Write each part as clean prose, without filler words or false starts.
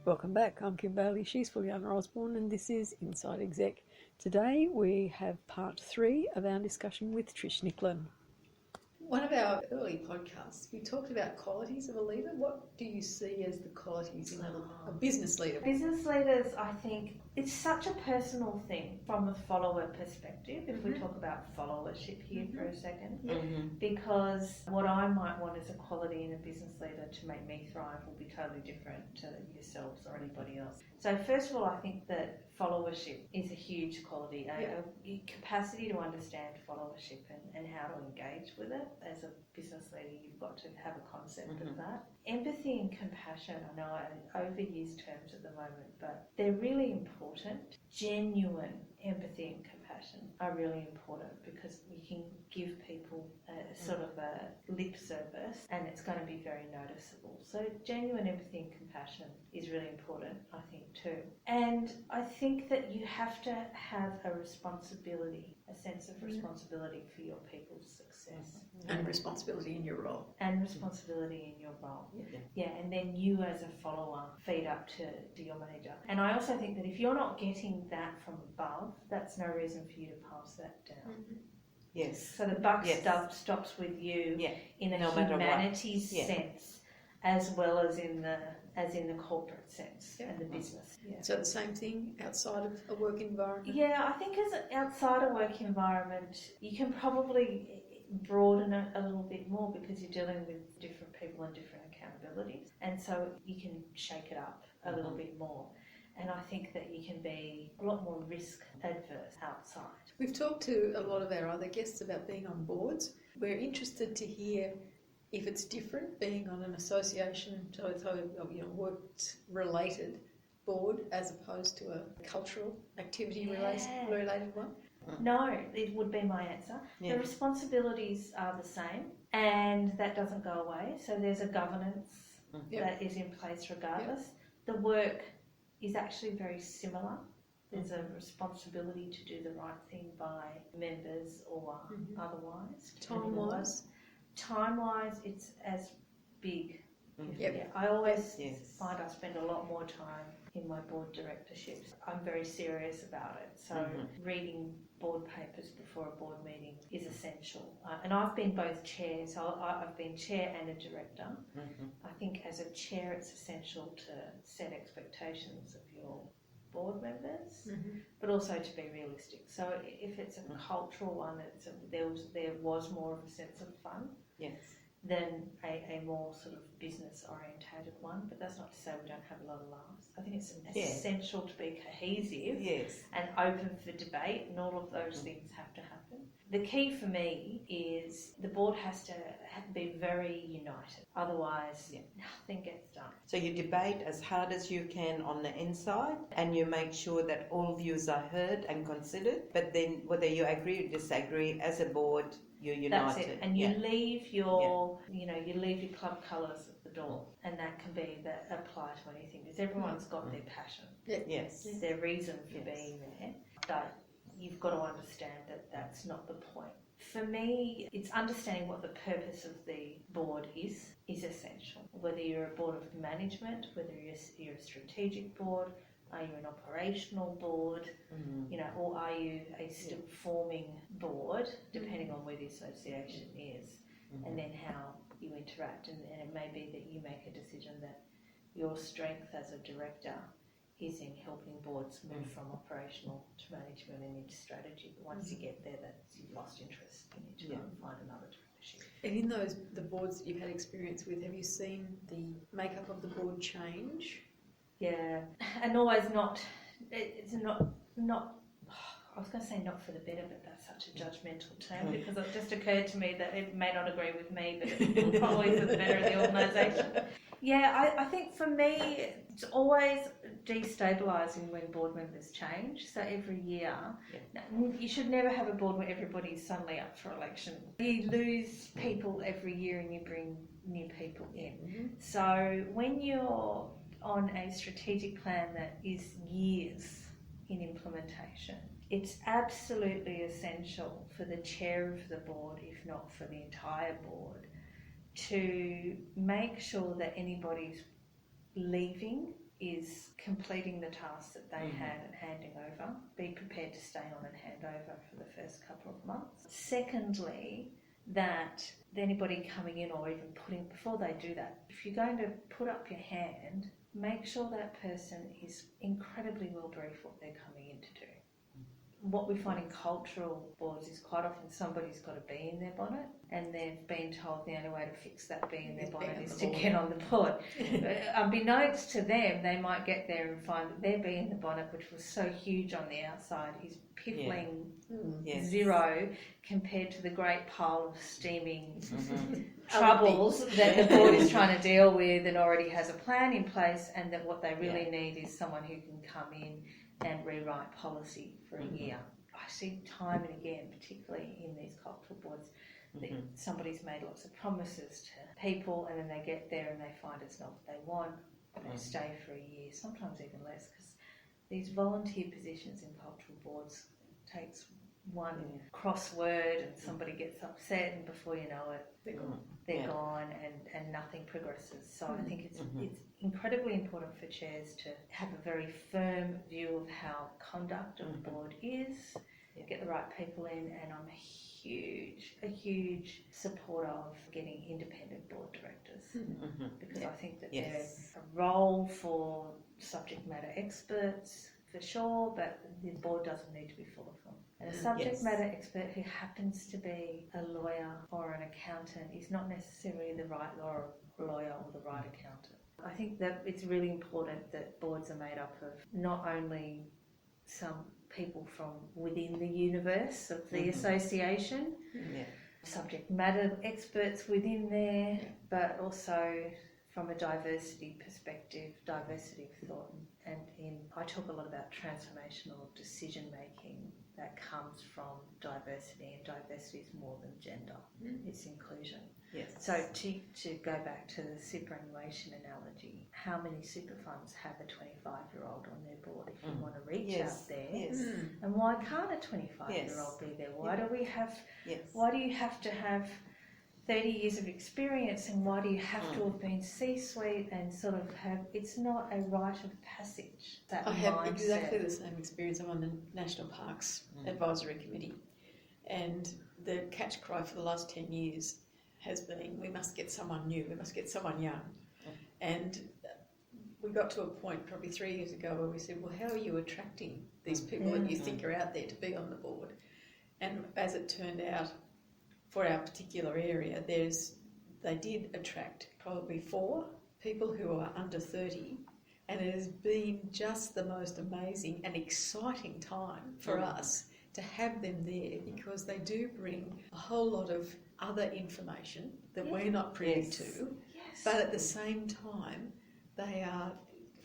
Welcome back. I'm Kim Bailey, she's Fulyana Osborne, and this is Inside Exec. Today we have part 3 of our discussion with Trish Nicklin. One of our early podcasts, we talked about qualities of a leader. What do you see as the qualities in a business leader? Business leaders, I think, it's such a personal thing from a follower perspective, if we talk about followership here for a second, because what I might want as a quality in a business leader to make me thrive will be totally different to yourselves or anybody else. So first of all, I think that followership is a huge quality, a capacity to understand followership and how to engage with it. As a business leader, you've got to have a concept of that. Empathy and compassion, I know I overuse terms at the moment, but they're really important. Genuine empathy and compassion are really important because you can give people a sort of a lip service and it's going to be very noticeable. So genuine empathy and compassion is really important, I think, too. And I think that you have to have a responsibility, a sense of responsibility for your people's success. And responsibility in your role. And responsibility in your role. Yeah, and then you as a follower feed up to your manager. And I also think that if you're not getting that from above, that's no reason for you to pass that down. Yes. So the buck stops with you in a humanities sense, as well as in the corporate sense and the business. Yeah. So the same thing outside of a work environment? Yeah, I think as outside a work environment, you can probably broaden it a little bit more because you're dealing with different people and different accountabilities, and so you can shake it up a little bit more. And I think that you can be a lot more risk adverse outside. We've talked to a lot of our other guests about being on boards. We're interested to hear if it's different being on an association, so work related board as opposed to a cultural activity related one. No, it would be my answer. The responsibilities are the same and that doesn't go away. So there's a governance that is in place regardless. The work is actually very similar. There's a responsibility to do the right thing by members or otherwise. Time-wise, it's as big. I always find I spend a lot more time in my board directorships. I'm very serious about it. So reading board papers before a board meeting is essential. And I've been both chairs. So I've been chair and a director. I think as a chair it's essential to set expectations of your board members, but also to be realistic. So if it's a cultural one, there was more of a sense of fun. Than a more sort of business orientated one, but that's not to say we don't have a lot of laughs. I think it's essential to be cohesive and open for debate, and all of those things have to happen. The key for me is the board has to be very united, otherwise nothing gets done. So you debate as hard as you can on the inside and you make sure that all views are heard and considered, but then whether you agree or disagree as a board, you're united. That's it. And you leave your, you leave your club colours at the door, and that can be apply to anything because everyone's got their passion. Their reason for being there, but you've got to understand that that's not the point. For me, it's understanding what the purpose of the board is essential. Whether you're a board of management, whether you're a strategic board, are you an operational board, or are you a still forming board, depending on where the association is, and then how you interact. And it may be that you make a decision that your strength as a director is in helping boards move from operational to management and into strategy. But once you get there, you've lost interest. You need to go and find another directorship. And in the boards that you've had experience with, have you seen the makeup of the board change? Yeah, and always it's not, I was going to say not for the better, but that's such a judgmental term because it just occurred to me that it may not agree with me, but it's probably for the better of the organisation. Yeah, I think for me, it's always destabilising when board members change. So every year, you should never have a board where everybody's suddenly up for election. You lose people every year and you bring new people in. So when you're on a strategic plan that is years in implementation, it's absolutely essential for the chair of the board, if not for the entire board, to make sure that anybody's leaving is completing the tasks that they had and handing over. Be prepared to stay on and hand over for the first couple of months. Secondly, that anybody coming in or even before they do that, if you're going to put up your hand, make sure that person is incredibly well briefed what they're coming in to do. What we find in cultural boards is quite often somebody's got a bee in their bonnet and they've been told the only way to fix that bee in their bonnet is to get on the board. Unbeknownst to them, they might get there and find that their bee in the bonnet, which was so huge on the outside, is piffling zero compared to the great pile of steaming troubles that the board is trying to deal with and already has a plan in place, and that what they really need is someone who can come in and rewrite policy for a year. I see time and again, particularly in these cultural boards, that somebody's made lots of promises to people and then they get there and they find it's not what they want, and they stay for a year, sometimes even less, because these volunteer positions in cultural boards takes one crossword and somebody gets upset and before you know it, they're gone and nothing progresses. So I think it's incredibly important for chairs to have a very firm view of how conduct of the board is, get the right people in, and I'm a huge supporter of getting independent board directors because I think that there's a role for subject matter experts for sure, but the board doesn't need to be full of them. And a subject matter expert who happens to be a lawyer or an accountant is not necessarily the right lawyer or the right accountant. I think that it's really important that boards are made up of not only some people from within the universe of the association, subject matter experts within there, but also from a diversity perspective, diversity of thought. And I talk a lot about transformational decision making that comes from diversity, and diversity is more than gender, it's inclusion. Yes. So to go back to the superannuation analogy, how many super funds have a 25-year-old on their board if you want to reach out there? Yes. And why can't a 25-year-old be there? Why do you have to have 30 years of experience, and why do you have to have been C-suite and sort of have, it's not a rite of passage, that I have mindset. exactly the same experience. I'm on the National Parks Advisory Committee, and the catch cry for the last 10 years has been, we must get someone new, we must get someone young. And we got to a point probably 3 years ago where we said, well, how are you attracting these people that you think are out there to be on the board? And as it turned out, for our particular area, they did attract probably 4 people who are under 30, and it has been just the most amazing and exciting time for us to have them there, because they do bring a whole lot of other information that we're not privy to, but at the same time they are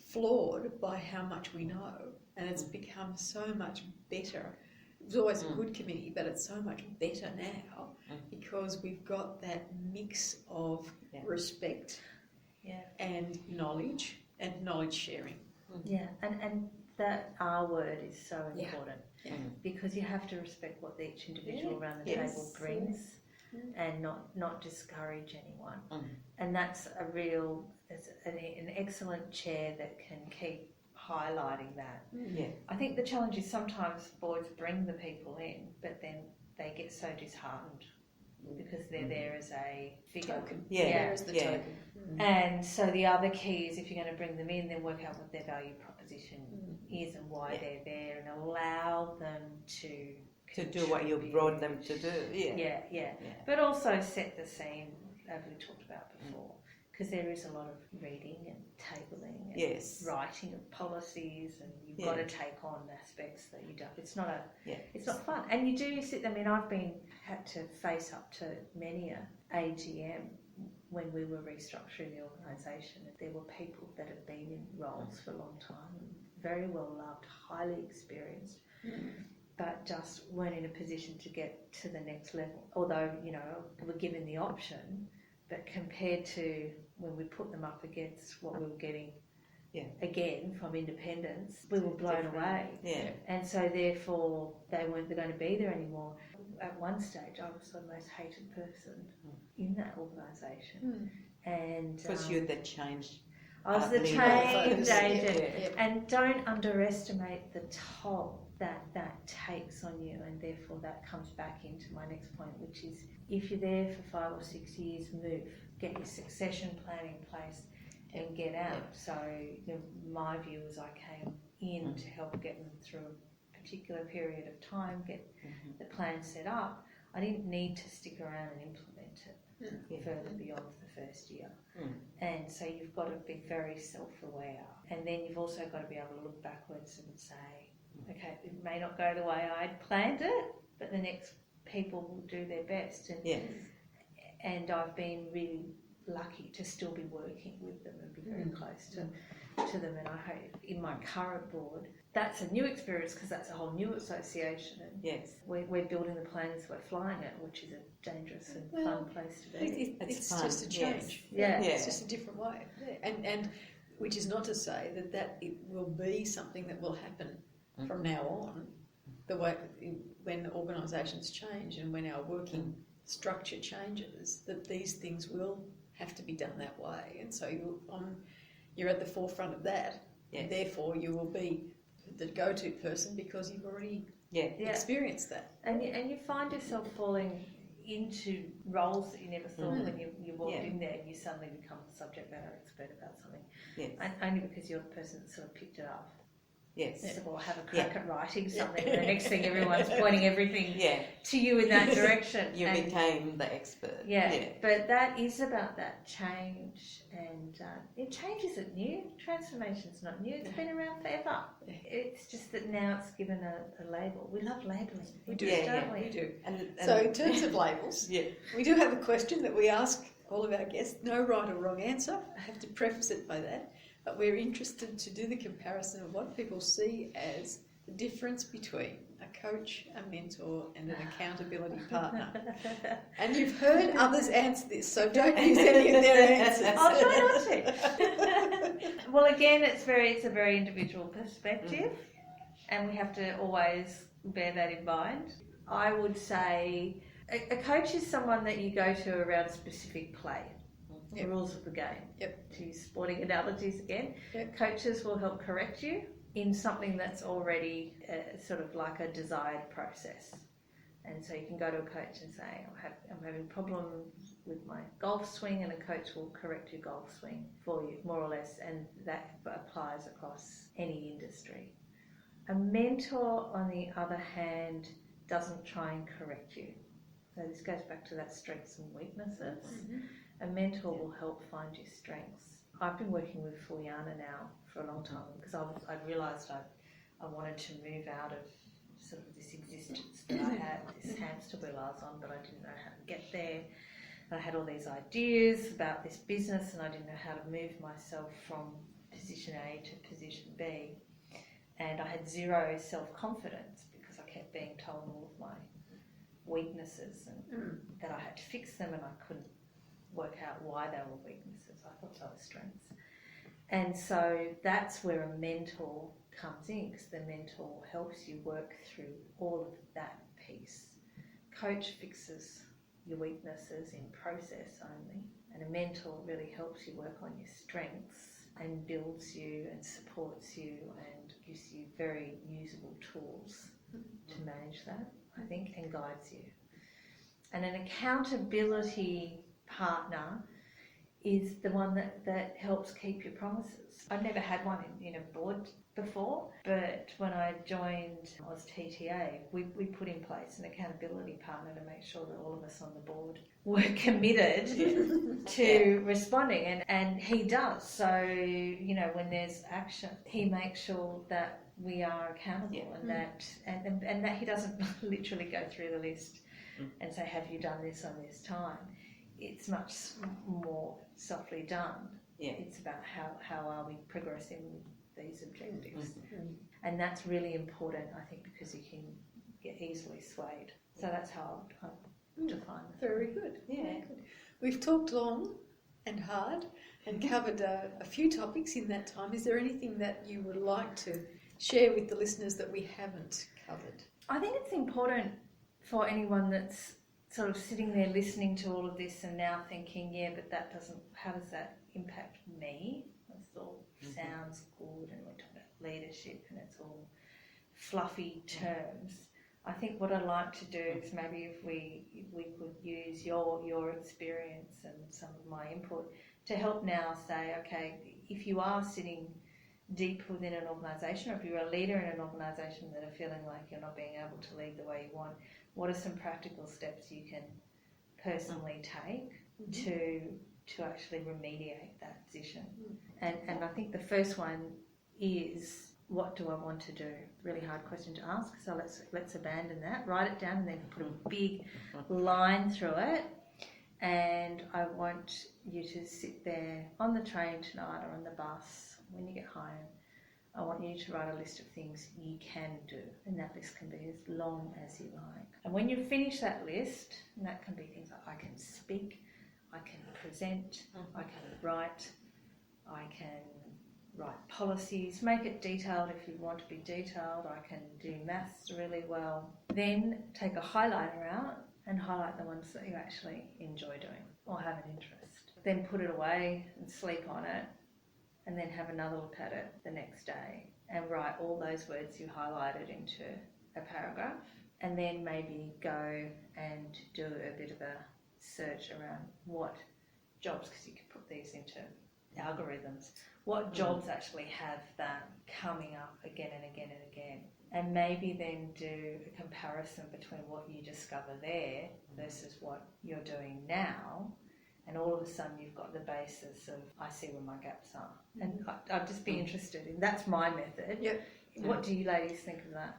floored by how much we know, and it's become so much better. It was always a good committee, but it's so much better now because we've got that mix of respect and knowledge sharing. Yeah, and that R word is so important because you have to respect what each individual around the table brings and not discourage anyone. And that's an excellent chair that can keep highlighting that. I think the challenge is sometimes boards bring the people in, but then they get so disheartened because they're there as a figure. Token. As the token. And so the other key is, if you're going to bring them in, then work out what their value proposition is and why they're there, and allow them to do what you brought them to do. But also set the scene, as we talked about before, because there is a lot of reading and tabling and writing of policies, and you've got to take on aspects that you don't. It's not it's not fun, and you do sit. I mean, I've had to face up to many a AGM when we were restructuring the organisation. There were people that have been in roles for a long time, very well loved, highly experienced, but just weren't in a position to get to the next level. Although, were given the option, but compared to when we put them up against what we were getting again from independents, we were blown away. And so therefore they weren't going to be there anymore. At one stage I was the most hated person in that organisation. And because you're the change I was the leader. change Yeah, agent. yeah. And don't underestimate the toll that takes on you, and therefore that comes back into my next point, which is if you're there for 5 or 6 years, move, get your succession plan in place and get out. So my view is I came in to help get them through a particular period of time, get the plan set up. I didn't need to stick around and implement it further beyond the first year. And so you've got to be very self-aware, and then you've also got to be able to look backwards and say, okay, it may not go the way I'd planned it, but the next people will do their best. And I've been really lucky to still be working with them and be very close to them. And I hope in my current board, that's a new experience because that's a whole new association. And we're building the planes, we're flying it, which is a dangerous and fun place to be. It's fun. just a change. It's just a different way. And which is not to say that it will be something that will happen from now on. The way when organisations change and when our working structure changes, that these things will have to be done that way. And so you're at the forefront of that. And therefore you will be the go-to person because you've already experienced that. And you find yourself falling into roles that you never thought when you walked in there, and you suddenly become a subject matter expert about something. And only because you're the person that sort of picked it up. Or have a crack at writing something, and the next thing everyone's pointing everything to you in that direction. You became the expert. But that is about that change, and change isn't new. Transformation's not new. It's been around forever. It's just that now it's given a label. We love labelling. We do, don't we? We do. And so in terms of labels, we do have a question that we ask all of our guests. No right or wrong answer. I have to preface it by that. But we're interested to do the comparison of what people see as the difference between a coach, a mentor, and an accountability partner. And you've heard others answer this, so don't use any of their answers. I'll try not to. Well, again, it's a very individual perspective, and we have to always bear that in mind. I would say a coach is someone that you go to around specific play. The rules of the game. To use sporting analogies again. Coaches will help correct you in something that's already sort of like a desired process. And so you can go to a coach and say, I'm having a problem with my golf swing, and a coach will correct your golf swing for you, more or less, and that applies across any industry. A mentor, on the other hand, doesn't try and correct you. So this goes back to that strengths and weaknesses. A mentor will help find your strengths. I've been working with Fulyana now for a long time because I realised I wanted to move out of sort of this existence that I had, this hamster wheel I was on, but I didn't know how to get there. And I had all these ideas about this business, and I didn't know how to move myself from position A to position B. And I had zero self-confidence because I kept being told all of my weaknesses and that I had to fix them, and I couldn't work out why they were weaknesses. I thought they were strengths. And so that's where a mentor comes in, because the mentor helps you work through all of that piece. Coach fixes your weaknesses in process only, and a mentor really helps you work on your strengths and builds you and supports you and gives you very usable tools to manage that, I think, and guides you. And an accountability partner is the one that helps keep your promises. I've never had one in a board before, but when I joined TTA, we put in place an accountability partner to make sure that all of us on the board were committed to responding, and he does. So, when there's action, he makes sure that we are accountable, and that he doesn't literally go through the list and say, have you done this on this time? It's much more softly done. It's about how are we progressing with these objectives. And that's really important, I think, because you can get easily swayed. So that's how I define it. Very good. Very good. We've talked long and hard and covered a few topics in that time. Is there anything that you would like to share with the listeners that we haven't covered? I think it's important for anyone that's sort of sitting there listening to all of this and now thinking, but how does that impact me? That's sounds good, and we're talking about leadership, and it's all fluffy terms. I think what I'd like to do is maybe if we could use your experience and some of my input to help now say, okay, if you are sitting deep within an organisation, or if you're a leader in an organisation that are feeling like you're not being able to lead the way you want, what are some practical steps you can personally take to actually remediate that position? And I think the first one is, what do I want to do? Really hard question to ask, so let's abandon that. Write it down and then put a big line through it. And I want you to sit there on the train tonight or on the bus when you get home. I want you to write a list of things you can do, and that list can be as long as you like. And when you finish that list, and that can be things like I can speak, I can present, I can write, I can write policies, make it detailed if you want to be detailed, I can do maths really well. Then take a highlighter out and highlight the ones that you actually enjoy doing or have an interest. Then put it away and sleep on it, and then have another look at it the next day and write all those words you highlighted into a paragraph, and then maybe go and do a bit of a search around what jobs, because you can put these into algorithms, what jobs actually have that coming up again and again and again, and maybe then do a comparison between what you discover there versus what you're doing now, and all of a sudden you've got the basis of, I see where my gaps are. And I'd just be interested in, that's my method. Yep. What do you ladies think of that?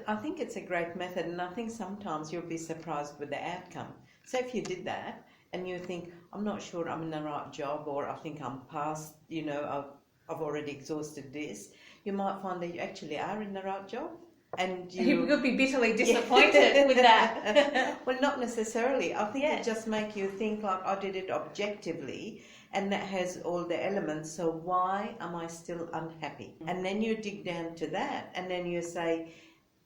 I think it's a great method, and I think sometimes you'll be surprised with the outcome. So if you did that and you think, I'm not sure I'm in the right job, or I think I'm past, I've already exhausted this, you might find that you actually are in the right job. And you could be bitterly disappointed with that. Well, not necessarily. I think it just make you think like, I did it objectively, and that has all the elements, so why am I still unhappy? And then you dig down to that, and then you say,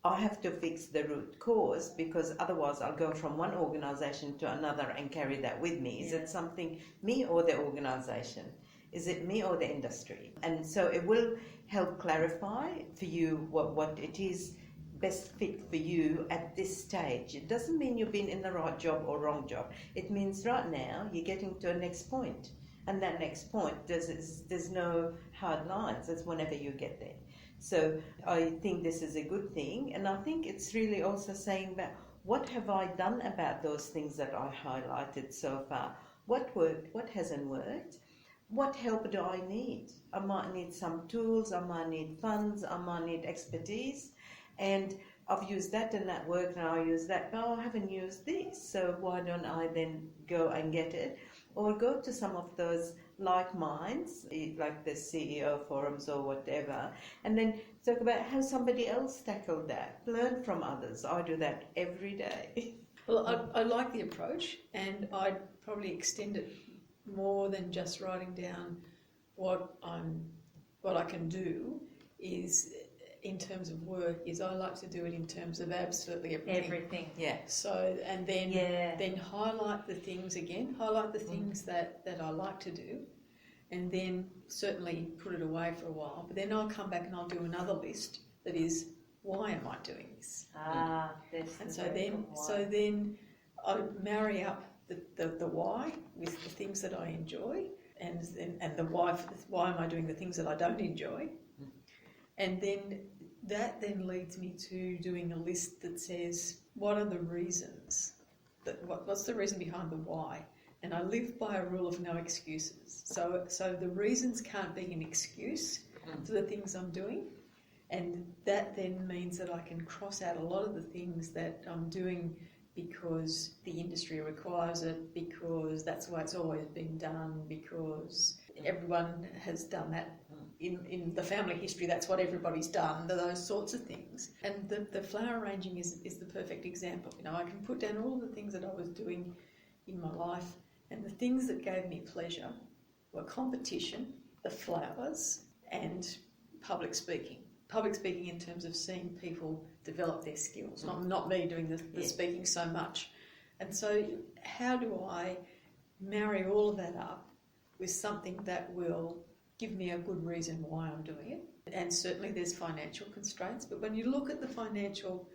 I have to fix the root cause, because otherwise I'll go from one organisation to another and carry that with me. Is it something me or the organisation? Is it me or the industry? And so it will help clarify for you what it is best fit for you at this stage. It doesn't mean you've been in the right job or wrong job. It means right now you're getting to a next point. And that next point, there's no hard lines. It's whenever you get there. So I think this is a good thing. And I think it's really also saying that, what have I done about those things that I highlighted so far? What worked? What hasn't worked? What help do I need? I might need some tools, I might need funds, I might need expertise. And I've used that and that worked, and I use that, but I haven't used this. So why don't I then go and get it? Or go to some of those like minds, like the CEO forums or whatever, and then talk about how somebody else tackled that. Learn from others. I do that every day. Well, I like the approach, and I'd probably extend it more than just writing down what I can do. Is in terms of work, is I like to do it in terms of absolutely everything. Yeah. So, and then highlight the things again, highlight the things that I like to do, and then certainly put it away for a while. But then I'll come back and I'll do another list that is, why am I doing this? And so then I marry up the why with the things that I enjoy, and the why am I doing the things that I don't enjoy. And then that then leads me to doing a list that says, what are the reasons? What's the reason behind the why? And I live by a rule of no excuses. So the reasons can't be an excuse for the things I'm doing. And that then means that I can cross out a lot of the things that I'm doing because the industry requires it, because that's the way it's always been done, because everyone has done that. In the family history, that's what everybody's done, those sorts of things. And the flower arranging is the perfect example. I can put down all the things that I was doing in my life, and the things that gave me pleasure were competition, the flowers, and public speaking. Public speaking in terms of seeing people develop their skills, not me doing the speaking so much. And so how do I marry all of that up with something that will give me a good reason why I'm doing it. And certainly there's financial constraints, but when you look at the financial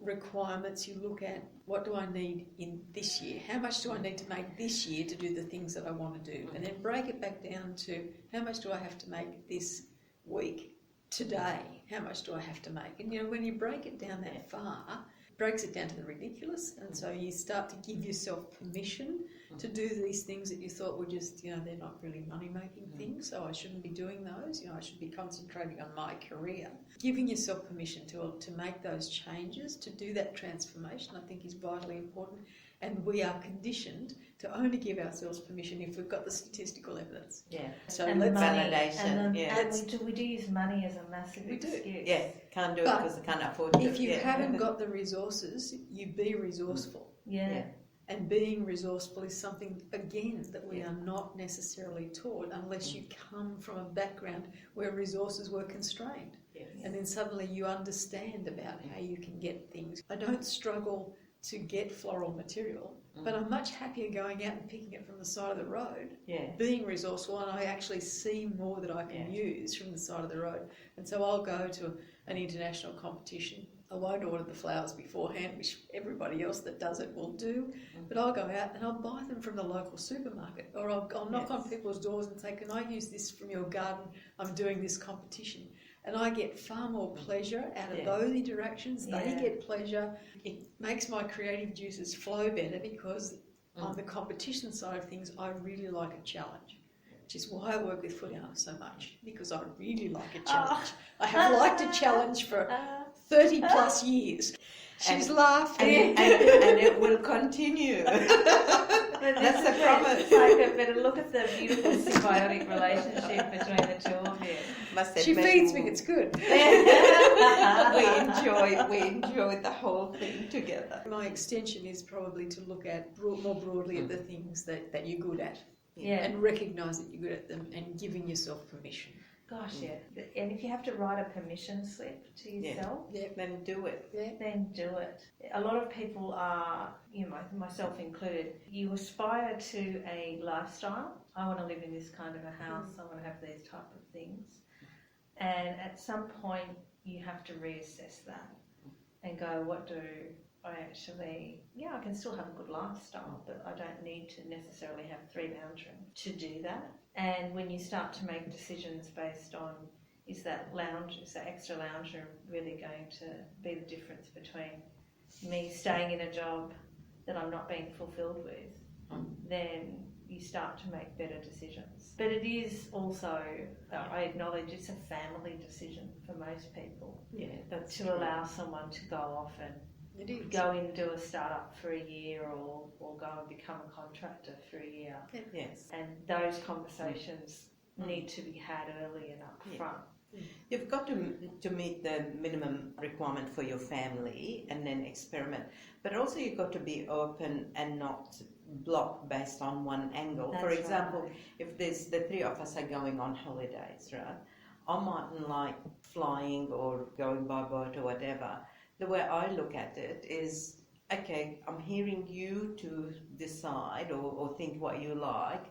requirements, you look at what do I need in this year? How much do I need to make this year to do the things that I want to do? And then break it back down to how much do I have to make this week, today? How much do I have to make? And when you break it down that far, it breaks it down to the ridiculous, and so you start to give yourself permission to do these things that you thought were just, they're not really money-making things, so I shouldn't be doing those. I should be concentrating on my career. Giving yourself permission to make those changes, to do that transformation, I think is vitally important. And we are conditioned to only give ourselves permission if we've got the statistical evidence. Yeah. So and let's validation. And we do use money as a massive excuse. Yeah, can't do it because I can't afford it. If you haven't got the resources, you be resourceful. Yeah. And being resourceful is something, again, that we are not necessarily taught unless you come from a background where resources were constrained. Yes. And then suddenly you understand about how you can get things. I don't struggle to get floral material, but I'm much happier going out and picking it from the side of the road, being resourceful, and I actually see more that I can use from the side of the road. And so I'll go to an international competition. I won't order the flowers beforehand, which everybody else that does it will do, but I'll go out and I'll buy them from the local supermarket, or I'll knock on people's doors and say, can I use this from your garden? I'm doing this competition. And I get far more pleasure out of those interactions. They get pleasure. It makes my creative juices flow better because on the competition side of things, I really like a challenge, which is why I work with Fulyana so much, because I really like a challenge. I have liked a challenge for 30 plus years. She's laughing. And it will continue. That's the promise. But look at the beautiful symbiotic relationship between the two of you. She feeds me, it's good. we enjoy the whole thing together. My extension is probably to look at more broadly at the things that you're good at, and recognise that you're good at them, and giving yourself permission. Gosh, and if you have to write a permission slip to yourself, then do it. Then do it. A lot of people are, myself included, you aspire to a lifestyle. I want to live in this kind of a house. I want to have these type of things. And at some point, you have to reassess that and go, what do I actually, I can still have a good lifestyle, but I don't need to necessarily have 3 lounge rooms to do that. And when you start to make decisions based on, is that extra lounge room really going to be the difference between me staying in a job that I'm not being fulfilled with, then you start to make better decisions. But it is also, I acknowledge, it's a family decision for most people. That's to allow someone to go off and go in and do a startup for a year, or go and become a contractor for a year. Yes. And those conversations need to be had early and up front. You've got to meet the minimum requirement for your family and then experiment. But also you've got to be open and not blocked based on one angle. That's for example, right. if there's the 3 of us are going on holidays, right? I mightn't like flying or going by boat or whatever. The way I look at it is, okay, I'm hearing you to decide or think what you like.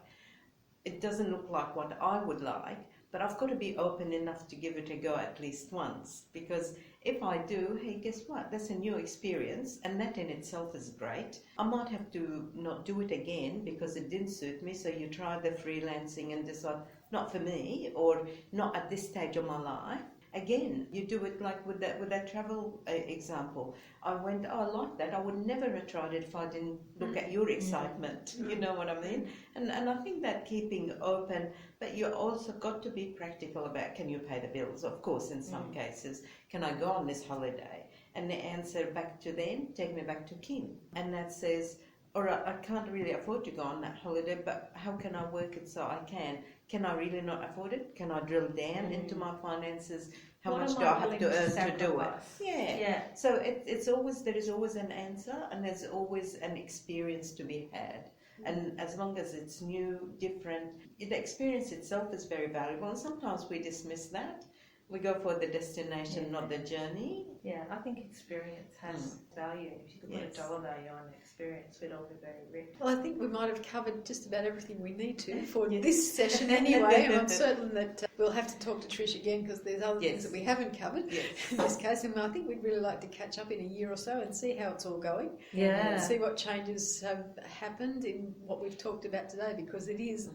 It doesn't look like what I would like, but I've got to be open enough to give it a go at least once. Because if I do, hey, guess what? That's a new experience, and that in itself is great. I might have to not do it again because it didn't suit me, so you try the freelancing and decide, not for me, or not at this stage of my life. Again, you do it like with that travel example. I went, I like that. I would never have tried it if I didn't look at your excitement. You know what I mean? And I think that keeping open, but you also got to be practical about, can you pay the bills? Of course, in some cases, can I go on this holiday? And the answer back to them, take me back to Kim. And that says, all right, I can't really afford to go on that holiday, but how can I work it so I can? Can I really not afford it? Can I drill down into my finances? How much do I have to earn to do it? Yeah. So it's always, there is always an answer, and there's always an experience to be had. And as long as it's new, different, the experience itself is very valuable. And sometimes we dismiss that. We go for the destination, not the journey. Yeah, I think experience has value. If you could put a dollar value on experience, we'd all be very rich. Well, I think we might have covered just about everything we need to for this session anyway, and I'm certain that we'll have to talk to Trish again because there's other things that we haven't covered in this case, and I think we'd really like to catch up in a year or so and see how it's all going, and see what changes have happened in what we've talked about today, because it is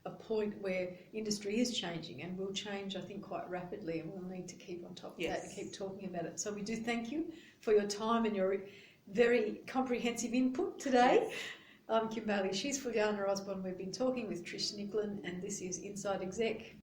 a point where industry is changing and will change, I think, quite rapidly, and we'll need to keep on top of that and keep talking about it. So we do thank you for your time and your very comprehensive input today. I'm Kim Bailey, she's Fulyana Osborne. We've been talking with Trish Nicklin, and this is Inside Exec.